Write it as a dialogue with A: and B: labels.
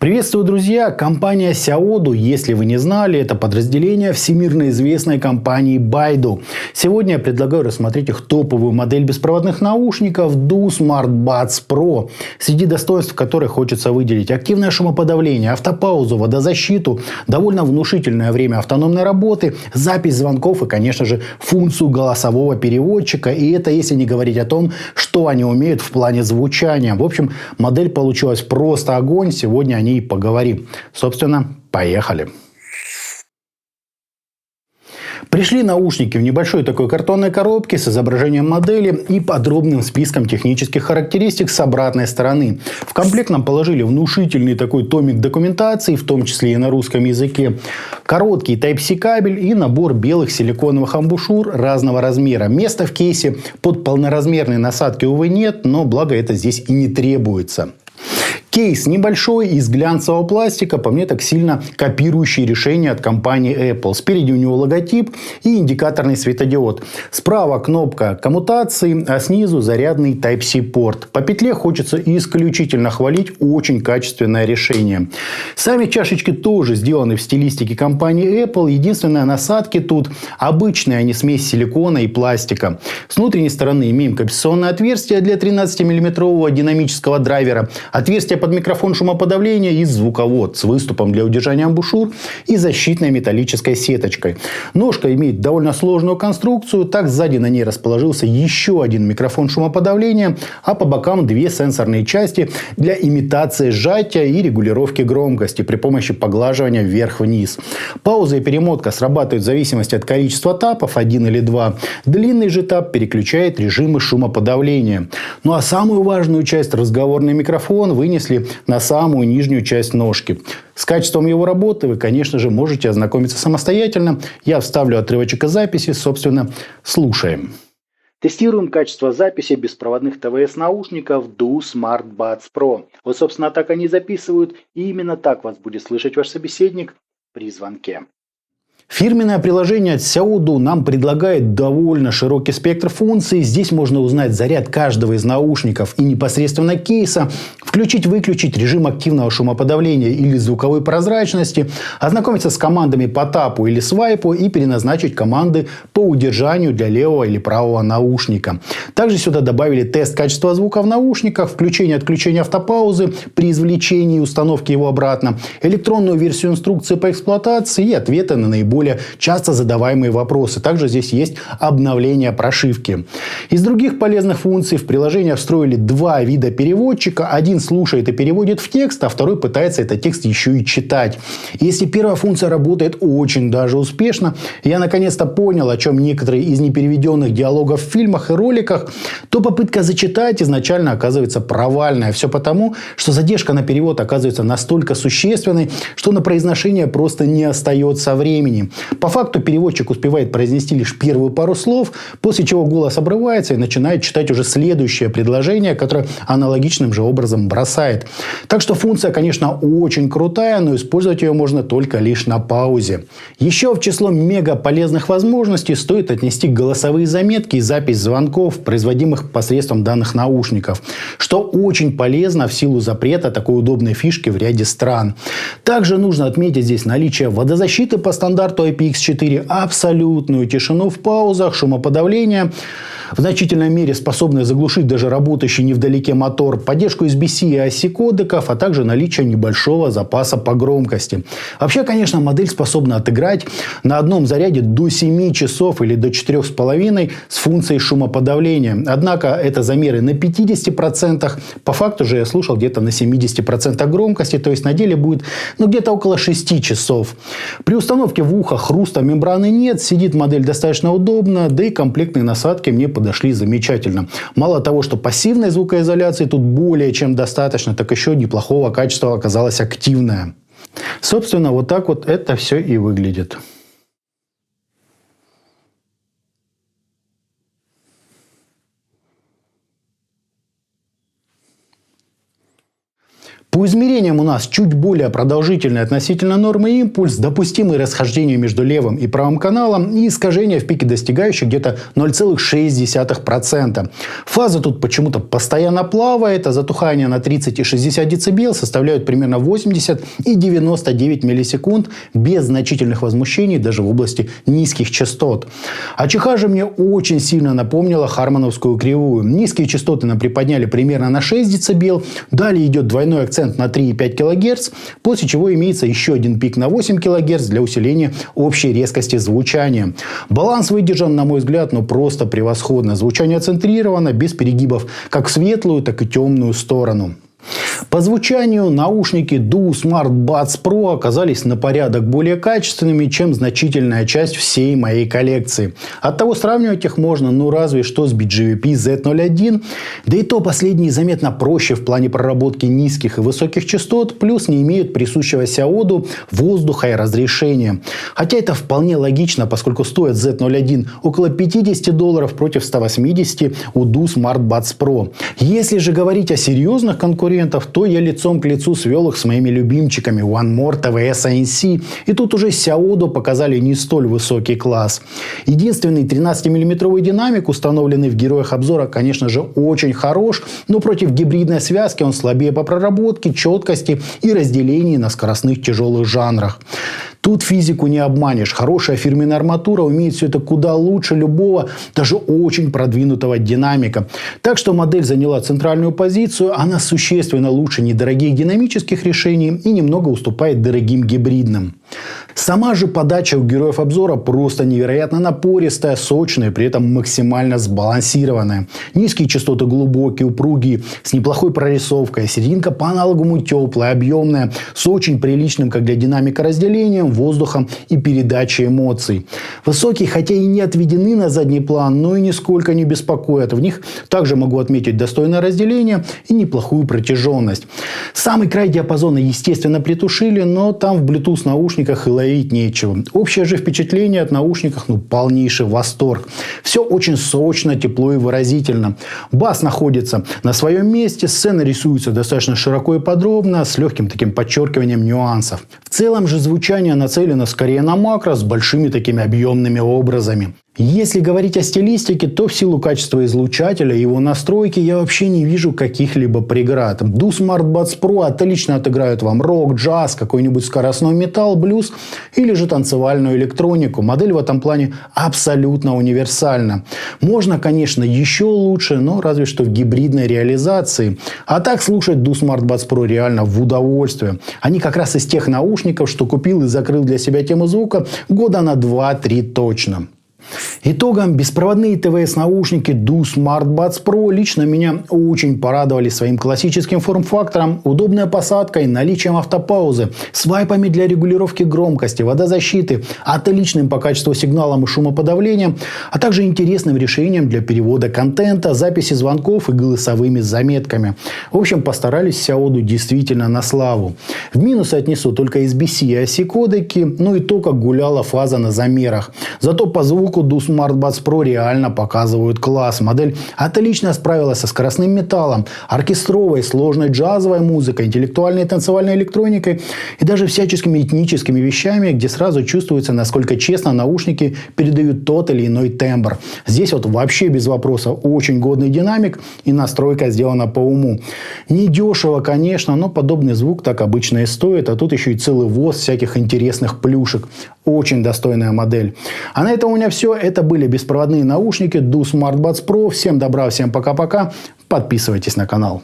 A: Приветствую, друзья! Компания Сяоду, если вы не знали, это подразделение всемирно известной компании Baidu. Сегодня я предлагаю рассмотреть их топовую модель беспроводных наушников Do Smart Buds Pro, среди достоинств которой хочется выделить активное шумоподавление, автопаузу, водозащиту, довольно внушительное время автономной работы, запись звонков и, конечно же, функцию голосового переводчика. И это если не говорить о том, что они умеют в плане звучания. В общем, модель получилась просто огонь. Сегодня о ней поговорим. Собственно, поехали. Пришли наушники в небольшой такой картонной коробке с изображением модели и подробным списком технических характеристик с обратной стороны. В комплект нам положили внушительный такой томик документации, в том числе и на русском языке, короткий Type-C кабель и набор белых силиконовых амбушюр разного размера. Места в кейсе под полноразмерные насадки, увы, нет, но благо это здесь и не требуется. Кейс небольшой, из глянцевого пластика, по мне так сильно копирующий решение от компании Apple. Спереди у него логотип и индикаторный светодиод. Справа кнопка коммутации, а снизу зарядный Type-C порт. По петле хочется исключительно хвалить, очень качественное решение. Сами чашечки тоже сделаны в стилистике компании Apple. Единственное, насадки тут обычные, а не смесь силикона и пластика. С внутренней стороны имеем компенсационное отверстие для 13-мм динамического драйвера, отверстие под микрофон шумоподавления и звуковод с выступом для удержания амбушюр и защитной металлической сеточкой. Ножка имеет довольно сложную конструкцию. Так, сзади на ней расположился еще один микрофон шумоподавления, а по бокам две сенсорные части для имитации сжатия и регулировки громкости при помощи поглаживания вверх-вниз. Пауза и перемотка срабатывают в зависимости от количества тапов, 1 или 2. Длинный же тап переключает режимы шумоподавления. Ну а самую важную часть, разговорный микрофон, вынесли на самую нижнюю часть ножки. С качеством его работы вы, конечно же, можете ознакомиться самостоятельно. Я вставлю отрывочек из записи, собственно, слушаем. Тестируем качество записи беспроводных ТВС-наушников Do Smart Buds Pro. Вот, собственно, так они записывают, и именно так вас будет слышать ваш собеседник при звонке. Фирменное приложение от Сяоду нам предлагает довольно широкий спектр функций. Здесь можно узнать заряд каждого из наушников и непосредственно кейса, включить-выключить режим активного шумоподавления или звуковой прозрачности, ознакомиться с командами по тапу или свайпу и переназначить команды по удержанию для левого или правого наушника. Также сюда добавили тест качества звука в наушниках, включение-отключение автопаузы при извлечении и установке его обратно, электронную версию инструкции по эксплуатации и ответы на наиболее часто задаваемые вопросы. Также здесь есть обновление прошивки. Из других полезных функций в приложение встроили два вида переводчика. Один слушает и переводит в текст, а второй пытается этот текст еще и читать. Если первая функция работает очень даже успешно, я наконец-то понял, о чем некоторые из непереведенных диалогов в фильмах и роликах, то попытка зачитать изначально оказывается провальная. Все потому, что задержка на перевод оказывается настолько существенной, что на произношение просто не остается времени. По факту переводчик успевает произнести лишь первую пару слов, после чего голос обрывается и начинает читать уже следующее предложение, которое аналогичным же образом бросает. Так что функция, конечно, очень крутая, но использовать ее можно только лишь на паузе. Еще в число мега полезных возможностей стоит отнести голосовые заметки и запись звонков, производимых посредством данных наушников, что очень полезно в силу запрета такой удобной фишки в ряде стран. Также нужно отметить здесь наличие водозащиты по стандарту IPX4, абсолютную тишину в паузах, шумоподавление, в значительной мере способная заглушить даже работающий невдалеке мотор, поддержку SBC и ASC кодеков, а также наличие небольшого запаса по громкости. Вообще, конечно, модель способна отыграть на одном заряде до 7 часов или до 4,5 с функцией шумоподавления. Однако это замеры на 50%. По факту же я слушал где-то на 70% громкости, то есть на деле будет где-то около 6 часов. При установке в ухо хруста мембраны нет, сидит модель достаточно удобно, да и комплектные насадки мне подошли замечательно. Мало того, что пассивной звукоизоляции тут более чем достаточно, так еще неплохого качества оказалась активная. Собственно, вот так вот это все и выглядит. По измерениям у нас чуть более продолжительный относительно нормы импульс, допустимые расхождения между левым и правым каналом и искажения в пике, достигающие где-то 0,6%. Фаза тут почему-то постоянно плавает, а затухание на 30 и 60 дБ составляют примерно 80 и 99 миллисекунд без значительных возмущений даже в области низких частот. А ЧХ же мне очень сильно напомнила хармановскую кривую. Низкие частоты нам приподняли примерно на 6 дБ, далее идет двойной акцент на 3,5 кГц, после чего имеется еще один пик на 8 кГц для усиления общей резкости звучания. Баланс выдержан, на мой взгляд, просто превосходно. Звучание центрировано, без перегибов как в светлую, так и темную сторону. По звучанию наушники DO Smart Buds Pro оказались на порядок более качественными, чем значительная часть всей моей коллекции. Оттого сравнивать их можно, разве что с BGVP Z01. Да и то последние заметно проще в плане проработки низких и высоких частот, плюс не имеют присущего сяоду воздуха и разрешения. Хотя это вполне логично, поскольку стоит Z01 около $50 против 180 у DO Smart Buds Pro. Если же говорить о серьезных конкурентах, то я лицом к лицу свел их с моими любимчиками One More, TVS, ANC. И тут уже сяоду показали не столь высокий класс. Единственный 13-мм динамик, установленный в героях обзора, конечно же, очень хорош, но против гибридной связки он слабее по проработке, четкости и разделении на скоростных тяжелых жанрах. Тут физику не обманешь. Хорошая фирменная арматура умеет все это куда лучше любого, даже очень продвинутого динамика. Так что модель заняла центральную позицию. Она существенно лучше недорогих динамических решений и немного уступает дорогим гибридным. Сама же подача у героев обзора просто невероятно напористая, сочная, при этом максимально сбалансированная. Низкие частоты глубокие, упругие, с неплохой прорисовкой. Серединка по аналоговому теплая, объемная, с очень приличным, как для динамика, разделением, воздухом и передачей эмоций. Высокие, хотя и не отведены на задний план, но и нисколько не беспокоят. В них также могу отметить достойное разделение и неплохую протяженность. Самый край диапазона, естественно, притушили, но там в Bluetooth наушниках и ловить нечего. Общее же впечатление от наушников полнейший восторг. Все очень сочно, тепло и выразительно. Бас находится на своем месте, сцена рисуется достаточно широко и подробно, с легким таким подчеркиванием нюансов. В целом же звучание нацелено скорее на макро, с большими такими объемными образами. Если говорить о стилистике, то в силу качества излучателя и его настройки я вообще не вижу каких-либо преград. DO Smart Buds Pro отлично отыграют вам рок, джаз, какой-нибудь скоростной металл, блюз или же танцевальную электронику. Модель в этом плане абсолютно универсальна. Можно, конечно, еще лучше, но разве что в гибридной реализации. А так слушать DO Smart Buds Pro реально в удовольствие. Они как раз из тех наушников, что купил и закрыл для себя тему звука года на 2-3 точно. Итогом, беспроводные ТВС-наушники DO Smart Buds Pro лично меня очень порадовали своим классическим форм-фактором, удобной посадкой, наличием автопаузы, свайпами для регулировки громкости, водозащиты, отличным по качеству сигналом и шумоподавлением, а также интересным решением для перевода контента, записи звонков и голосовыми заметками. В общем, постарались сяоду действительно на славу. В минусы отнесу только SBC и OC кодеки, и то, как гуляла фаза на замерах. Зато по звуку DO Smart Buds Pro реально показывают класс. Модель отлично справилась со скоростным металлом, оркестровой, сложной джазовой музыкой, интеллектуальной и танцевальной электроникой и даже всяческими этническими вещами, где сразу чувствуется, насколько честно наушники передают тот или иной тембр. Здесь вообще без вопроса очень годный динамик и настройка сделана по уму. Не дешево, конечно, но подобный звук так обычно и стоит, а тут еще и целый воз всяких интересных плюшек. Очень достойная модель. А на этом у меня все. Это были беспроводные наушники DO Smart Buds Pro. Всем добра, всем пока-пока. Подписывайтесь на канал.